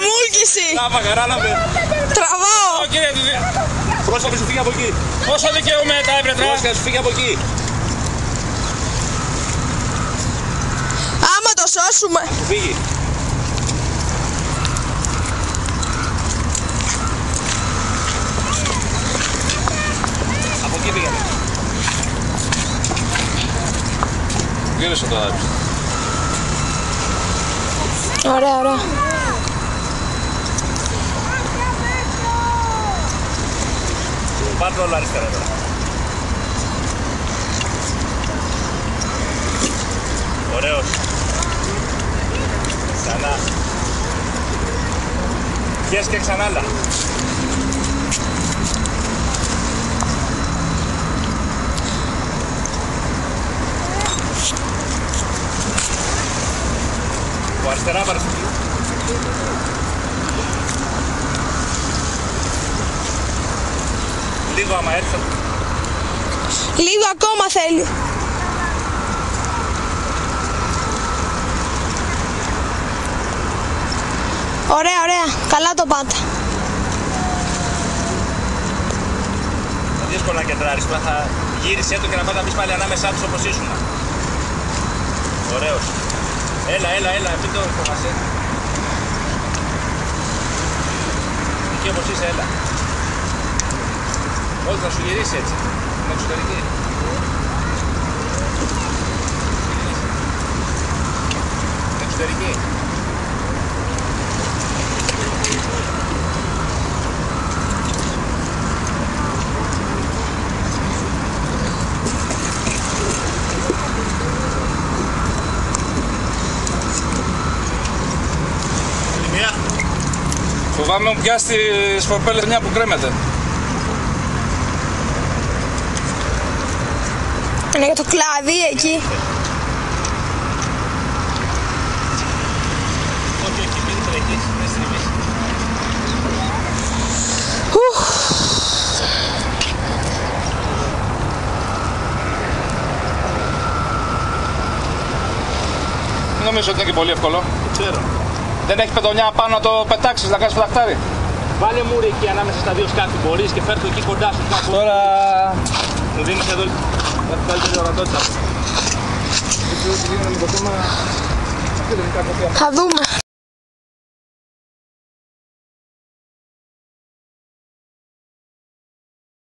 μούλκηση. Τράβα, καράλαβε. Τραβάω. Πρόσωπε σου φύγει από εκεί. Πόσο δικαιούμαι τα έπρεπε. Πρόσωπε σου φύγει από εκεί. Άμα το σώσουμε. Φύγει. Από εκεί πήγαινε. Γύρισε το άδειο. Ωραία, ωραία. Πάρτε όλα αριστερά τώρα. Ωραίος. Ξανά. Πιες και ξανά άλλα. Από αριστερά πάρε. Λίγο άμα έρθω. Λίγο ακόμα θέλει. Ωραία, ωραία. Καλά το πάτε. Δύσκολο να κεντράρεις. Θα γύρισε το και να πάτε να μπεις πάλι ανάμεσά τους όπως ήσουν. Ωραίος. Έλα, μην το φοβάσαι. Εκεί όπως είσαι, έλα. Όχι, θα σου γυρίσει έτσι. Είναι εξωτερική. Εξωτερική. Φοβάμαι μου πιάσει τις προπέλες μια που κρέμεται. Είναι για το κλάδι εκεί. Όχι, εκεί μην τρέχεις, δεν στριβείς. Δεν νομίζω ότι είναι και πολύ εύκολο. Ξέρω. Δεν έχει πετονιά πάνω να το πετάξεις, να κάνεις φλαχτάρι. Βάλε μούρι εκεί ανάμεσα στα δύο σκάφη μπορείς και φέρ' το εκεί κοντά σου κάπου. Τώρα μου δίνεις εδώ καλύτερη ορατότητα. Θα δούμε.